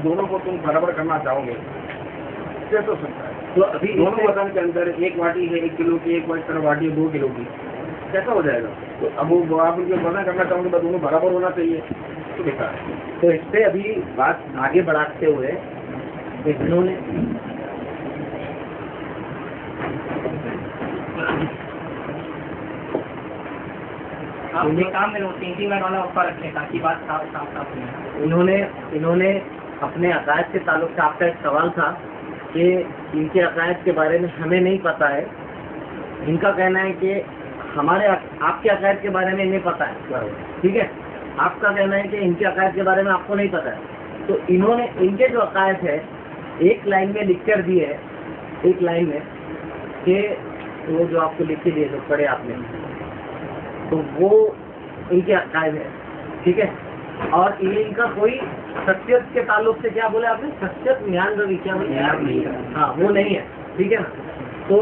दोनों को तुम बराबर करना चाहोगे, कैसे हो सकता है? तो अभी दोनों वजन के अंदर एक वाटी है 1 किलो की, एक वाटी है 2 किलो की, कैसा हो जाएगा? तो अब वो आप उनके वजन करना चाहोगे तो दोनों बराबर होना चाहिए, तो बेकार है। तो इस पे अभी बात आगे बढ़ाते हुए इन्होंने काम में 3 मिनट वाला ऊपर रखें ताकि बात साफ हो। इन्होंने अपने अकायद के ताल्लुक से, आपका एक सवाल था कि इनके अकायद के बारे में हमें नहीं पता है। इनका कहना है कि आपके अकायद के बारे में इन्हें पता है, ठीक है। आपका कहना है कि इनके अकायद के बारे में आपको नहीं पता है। तो इन्होंने इनके जो अकायद है एक लाइन में लिख कर दिए है, एक लाइन में कि वो जो आपको लिख के दिए जो पढ़े आपने, तो वो इनके अकायद है, ठीक है। और इनका कोई शख्सियत के ताल्लुक से क्या बोले आपने, शख्सियत न्यान रवि क्या बोले, हाँ वो नहीं है, ठीक है ना। तो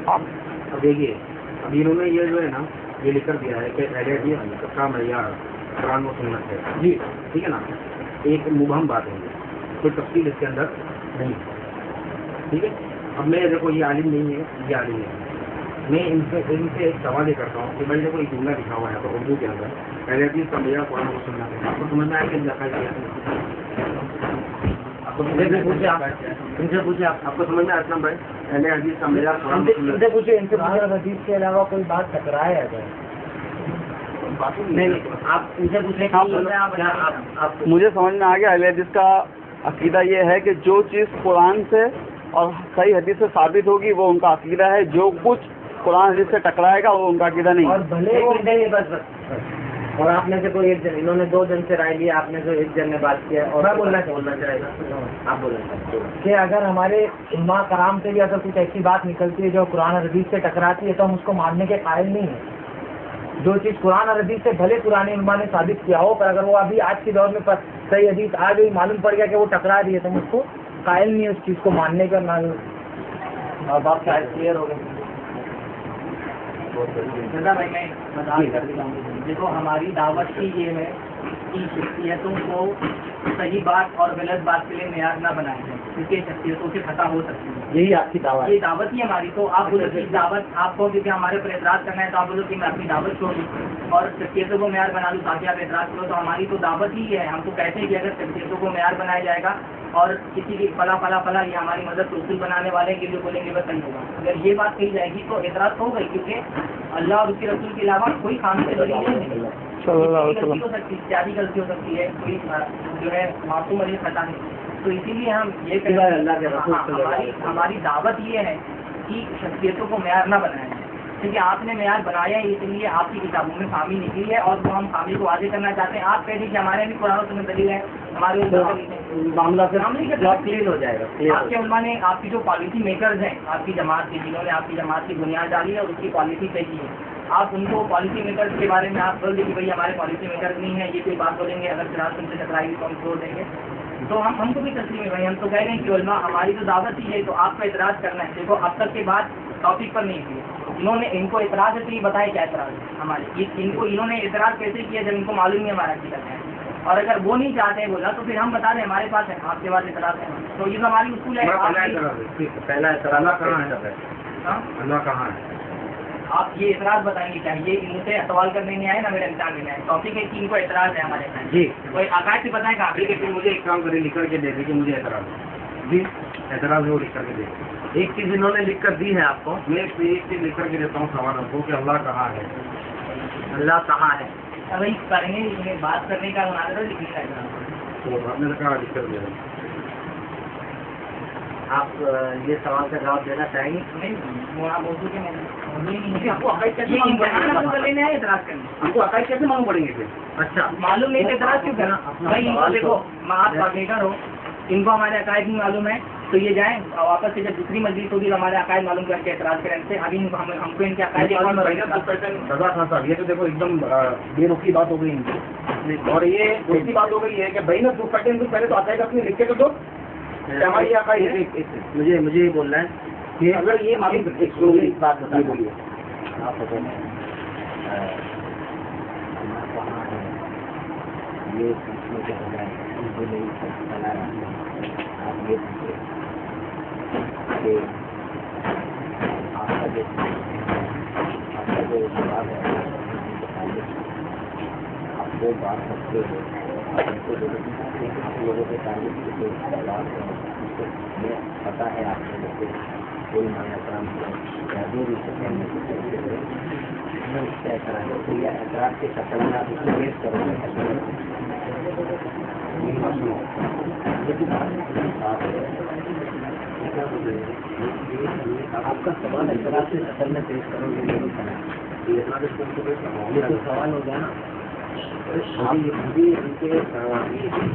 अब देखिए, अब इन्होंने ये जो है ना ये लिख कर दिया है कि हदीस का मयार कुरान व सुन्नत है जी, ठीक है ना। एक मुबहम बात है, कोई तफसील इसके अंदर नहीं, ठीक है। अब मैं देखो ये आलिम नहीं है, ये आलिम है, मैं इनसे एक सवाल ही करता हूँ कि भाई देखो एक जुमला लिखा हुआ है तो उर्दू के अंदर पहले हदीस का मयार कुरान व सुन्नत है, आपको समझ में आएगा इनसे पूछे आपको समझ में आता भाई पहले हदीस का मयार कुरान व सुन्नत इनसे पूछे हदीस के अलावा कोई बात टकराए है क्या? नहीं, आप इनसे पूछे आप मुझे समझ में आ गया। अहले हदीस का अकीदा ये है कि जो चीज़ कुरान से और सही हदीस से साबित होगी वो उनका अकीदा है, जो कुछ कुरान हदीस से टकराएगा वो उनका अकीदा नहीं। और भले वो नहीं, बस और आपने से कोई एक जन, इन्होंने 2 जन से राय लिया, आपने जो 1 जन ने बात किया, और मैं बोलना चाहेगा आप बोलना कि अगर हमारे उम्मा कराम से भी अगर कुछ ऐसी बात निकलती है जो कुरान और हदीस से टकराती है तो हम उसको मानने के कायल नहीं है। जो चीज़ कुरान और हदीस से भले पुराने उम्मा ने साबित किया हो, पर अगर वो अभी आज के दौर में सही हदीस आ गई, मालूम पड़ गया कि वो टकरा रही है, तो हम उसको कायल नहीं है उस चीज़ को मानने का। ना बात शायद क्लियर हो गई। भाई मैं मजाक कर रहा हूँ, देखो हमारी दावत ही ये है कि शख्सियतों को सही बात और गलत बात के लिए मेयार न बनाए जाए, क्योंकि शख्सियतों से खता हो सकती है। यही आपकी दावत, ये दावत ही हमारी। तो आप बोलो कि दावत आपको क्योंकि हमारे पर एतराज़ करना है तो आप बोलो कि मैं अपनी दावत छोड़ूँ और शख्सियतों को मेयार बना लूँ ताकि आप एतराज़ करो, तो हमारी तो दावत ही है। हम तो कहते हैं कि अगर शख्सियतों को मेयार बनाया जाएगा और किसी की फला ये हमारी मदद को उसूल बनाने वाले के लिए बोलेंगे बस नहीं होगा। अगर ये बात कही जाएगी तो एतराज़ हो गई, क्योंकि अल्लाह और उसके रसूल के अलावा कोई काम से बड़ी नहीं है। गलती हो सकती है, ज्यादा गलती हो सकती है, कोई जो है मासूम अली खता नहीं। तो इसीलिए हम ये कह रहे हैं, हमारी दावत ये है कि शख्सियतों को मेयार न बनाया जाए, क्योंकि आपने मेयार बनाया है, इसलिए आपकी किताबों में खामी निकली है और वो हम खामी को वाजे करना चाहते हैं। आप कह दीजिए हमारे भी कुरान में दलील है, हमारे मामला क्लियर हो जाएगा। आपके उम्मा ने, आपकी जो पॉलिसी मेकर्स हैं आपकी जमात के, जिन्होंने आपकी जमात की बुनियाद डाली है और उसकी पॉलिसी तय की है, आप उनको पॉलिसी मेकर्स के बारे में आप बोल दीजिए भाई हमारे पॉलिसी मेकर्स नहीं है, ये कोई बात बोलेंगे अगर फिलहाल तुमसे टकराएगी तो हम छोड़ देंगे। तो हमको भी तस्लीम है भाई, हम तो कह रहे हैं कि उलमा हमारी तो दावत ही है, तो आपका एतराज़ करना है। देखो अब तक के बाद टॉपिक पर नहीं किया इन्होंने, इनको एतराज़ है तो ये बताए क्या एतराज़ है हमारे, इनको इन्होंने एतराज़ कैसे किया जब इनको मालूम नहीं हमारा अकीदा है। और अगर वो नहीं चाहते हैं बोला तो फिर हम बता दें हमारे पास है, आपके पास एतराज़ है, तो ये हमारी उसूल है। पहला एतराज़ कहाँ है? अल्लाह कहाँ है? आप ये एतराज़ बताएंगे क्या? ये इनसे सवाल करने नहीं आए ना, मेरे इम्तिहान में आए। टॉपिक है कि इनको एतराज़ है हमारे साथ जी, कोई अकायद से बताएगा आप, फिर मुझे एक काम करे, लिख करके दे कि मुझे एतराज़ जी, एतराज़ है वो लिख करके दे। एक चीज़ इन्होंने लिख कर दी है आपको, मैं एक चीज़ लिख करके देता हूँ सवाल आपको कि अल्लाह कहाँ है? अल्लाह कहाँ है? अभी करेंगे इन्हें बात करने का मुनाज़रा लिखने का, तो आपने कहा लिख कर दे रहे आप ये सवाल का जवाब देना चाहेंगे? आपको अकायद कैसे लेने आए एतराज़ करने? हमको अकायद कैसे मालूम पड़ेंगे फिर? अच्छा, मालूम नहीं एतराज़ क्यों करना भाई? इनको देखो आप बेकार हो, इनको हमारे अकायद नहीं मालूम है तो ये जाएं वापस से जब दूसरी मजलिस होगी तो हमारे अकायद मालूम करके एतराज़ करें से। अभी हमको इनके अकायद रजा खान साहब, ये तो देखो एकदम बेरुखी बात हो गई इनकी, और ये दूसरी बात हो गई है कि भाई ना दो पैटर्न तो पहले तो अकायद अपनी लिख के तो दो हमारी अकायद। मुझे ये बोलना है कि अगर ये मालूम एक बात बता बोलिए आप लोगों ने वहाँ है ये पूछने के बजाय मुझे नहीं चला रहा है आप ये पूछे कि आपका जो जवाब है आप वो बात सकते हो उनको जरूरत नहीं है आप लोगों के तारीफ के जो जवाब है उसको मैं पता है आप लोगों को कोई माया काम या जो भी मैं उससे ऐतराज तो या ऐतराज के शक्ल में आप उसको पेश करोगे आपका सवाल ऐतराज के शक्ल में पेश करोगे ये तो सवाल हो गया ना। मुझे इनके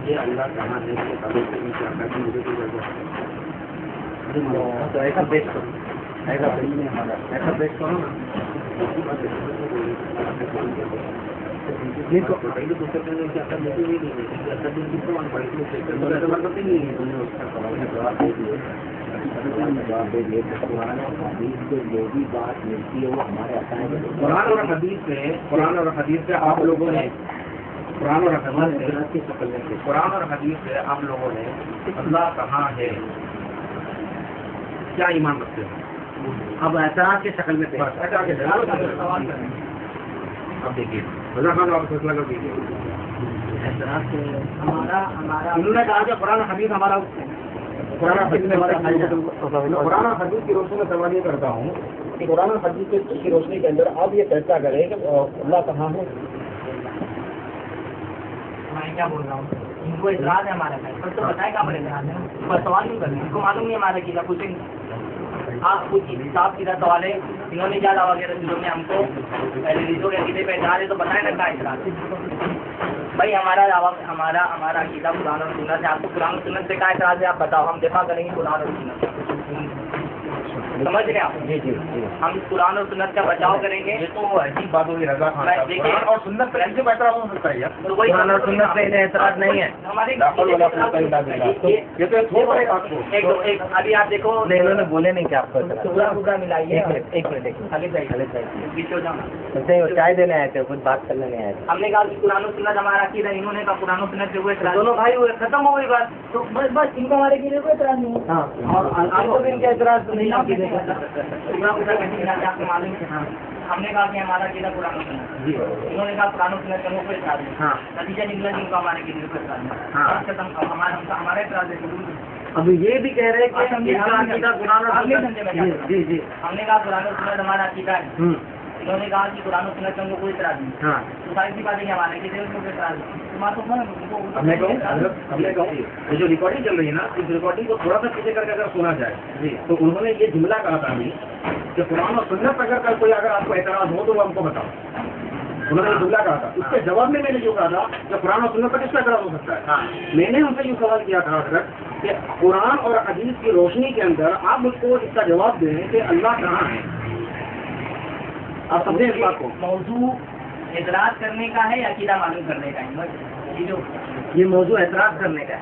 ये अल्लाह कहाँ है इसके ताल्लुक से इनकी आकाश में मुझे कोई जरूरत तो ऐसा पेश करो ऐसा पेश करो ना नहीं तो पहले तो कहते हैं कि असल मुझे नहीं है असल दिन किसको मान पड़े तो ऐसा मतलब नहीं है तुमने उसका सवाल का जवाब दे दिए जवाब दे दिए तो कुरान और हदीस से जो भी बात मिलती है वो हमारे आता है कुरान और हदीस से आप लोगों ने कुरान और हदीस से आप लोगों ने अल्लाह कहाँ है क्या ईमान रखते हो? अब ऐतराज के शक्ल में पेश अब देखिए रजा खान आप फैसला कर दीजिए। ऐतराज के हमारा उन्होंने कहा कि कुरान हदीस हमारा कुरान हदीस की रोशनी में सवाल ये करता हूँ कि कुरान हदीस की रोशनी के अंदर आप ये फैसला करें कि अल्लाह कहाँ है। मैं क्या बोल रहा हूँ इनको इतराज है हमारा पर तो बताए कहाँ पर इतराज है पर सवाल नहीं कर रहे इनको मालूम नहीं हमारा किला पूछेंगे आप पूछिए साफ सीधा सवाल है इन्होंने क्या दावा किया जिन्होंने हमको रिलीजों के अकीदे पे इतराज है तो बताए ना क्या इतराज भाई हमारा दावा हमारा अकीदा कुरान और सुन्नत है आपको कुरान और सुन्नत से क्या इतराज है आप बताओ हम दिफा करेंगे कुरान और सुन्नत समझ रहे आप जी हम कुरान और सुन्नत का बचाव करेंगे ये तो ऐसी बात होगी रजा खान साहब। देखिए कुरान और सुन्नत पर ऐसे बेहतर हो सकता है यार तो वही कुरान और सुन्नत पे इन्हें ऐतराज नहीं है हमारे ये तो थोड़ा पड़ेगा आपको एक अभी आप देखो नहीं इन्होंने बोले नहीं कि आपको ऐतराज पूरा पूरा मिलाइए एक मिनट आगे जाइए बीच हो जाना नहीं वो चाय देने आए थे कुछ बात करने नहीं आए थे हमने कहा कि कुरान और सुन्नत हमारा अकीदा इन्होंने कहा कुरान और सुन्नत से हुए दोनों भाई हुए खत्म हो गई बात तो बस इनको हमारे अकीदे को इतराज नहीं है हाँ और आपको भी इनका ऐतराज तो नहीं अकीदे पूरा पूरा कैसे मिलाते आपको मालूम है हमने कहा कि हमारा अकीदा कुरान और सुन्नत जी इन्होंने कहा कुरान और सुन्नत का कोई इतराज नहीं हाँ नतीजा निकला जिनको हमारे अकीदे को इतराज नहीं हाँ। बस खत्म हमारा इतराज है अब ये भी कह रहे हैं कि इनका अकीदा कुरान और सुन्नत जी हमने कहा कुरान और सुन्नत हमारा अकीदा है इन्होंने कहा कि कुरान और सुन्नत में कोई इतराज नहीं हाँ तो सारी सी बातें हमारे की कोई इतराज नहीं हमने कहा ये जो रिकॉर्डिंग चल रही है ना इस रिकॉर्डिंग को थोड़ा सा पीछे करके अगर सुना जाए जी तो उन्होंने ये जुमला कहा था अभी कि कुरान और सुन्नत पर अगर कोई अगर आपको एतराज हो तो वो हमको बताओ। उन्होंने ये जुमला कहा था उसके जवाब में मैंने जो कहा था कि कुरान और सुन्नत पर किसका एतराज हो सकता है। हाँ मैंने उनसे ये सवाल किया था अगर कि कुरान और हदीस की रोशनी के अंदर आप मुझको इसका जवाब दें कि अल्लाह कहाँ है। आप समझे इस बात को? मौजू एतराज करने का है या अकीदा मालूम करने का है ये जो ये मौजू ऐतराज करने का है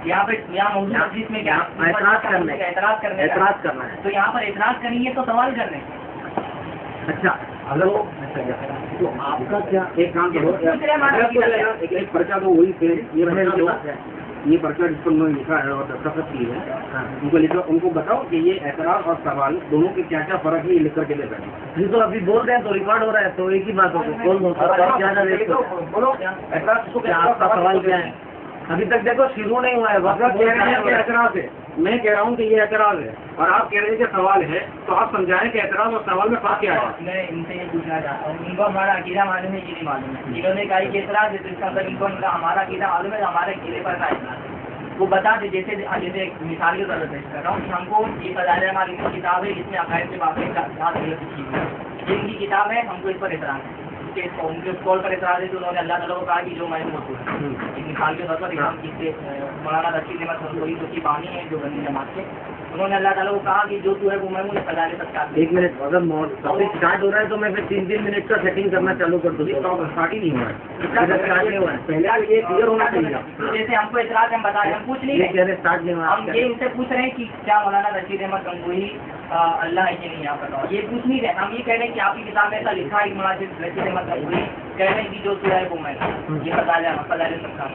यहाँ मौजू हदीस में क्या ऐतराज करने का एतराज करने का ऐतराज करना है तो यहाँ पर एतराज करेंगे तो सवाल करने अच्छा अगर तो आपका क्या एक काम करो एक पर्चा दो वही से ये पर्चा जिस पर उन्होंने लिखा है और दस्तखत की है उनको लिखा उनको बताओ कि ये एतराज और सवाल दोनों के क्या क्या फर्क है ये लिख करके दे सकते ये तो अभी बोल रहे हैं तो रिकॉर्ड हो रहा है तो एक ही बात होगी बोल दो बोलो एतराज आपका सवाल क्या है अभी तक देखो शुरू नहीं हुआ है वक्त कह रहे हैं कि एतराज है मैं कह रहा हूँ कि ये एतराज है और आप कह रहे हैं कि सवाल है तो आप समझाएं कि एतराज और सवाल में फर्क क्या है। मैं इनसे ये पूछना चाहता हूँ इनको हमारा अकीदा मालूम है ये नहीं मालूम है इन्होंने कहा कि एतराज है तो इसका मतलब इनको इनका हमारा अकीदा मालूम है हमारे अकीदे पर का एतराज है वो बता दे जैसे जैसे मिसाल की जरूरत पेश कर रहा हूँ कि हमको ये फजाइल मालिक की किताब है इसमें अकायद के बारे में ये इनकी किताब है हमको इस पर एतराज है उनके कॉल पर एतराज है तो उन्होंने अल्लाह ताला को कहा कि जो मैं मौजूद है एक मिसाल के तौर पर इमाम की मौलाना रशीद अहमद संतोरी जो की बानी है जो बनी जमात के उन्होंने अल्लाह ताला को कहा कि जो तू है वो मैं मुझे फजाइल तज़किया। एक मिनट, अगर टॉपिक स्टार्ट हो रहा है तो मैं फिर 3-3 मिनट का सेटिंग करना चालू कर दूँ। स्टार्ट ही नहीं हुआ है, स्टार्ट नहीं हुआ है, पहले ये क्लियर होना चाहिए। तो जैसे हमको इतराज हम बता रहे हैं, हम पूछ नहीं ये रहे, कह रहे स्टार्ट नहीं हुआ। हम ये इनसे पूछ रहे हैं कि क्या मौलाना रशीद अहमद गंगोही अल्लाह है कि नहीं, आप बताओ। ये पूछ नहीं रहे, हम ये कह रहे हैं कि आपकी किताब में ऐसा लिखा है कि मौलाना रशीद अहमद गंगोही कह रहे हैं कि जो तू है वो मैं, ये फजाइल तज़किया।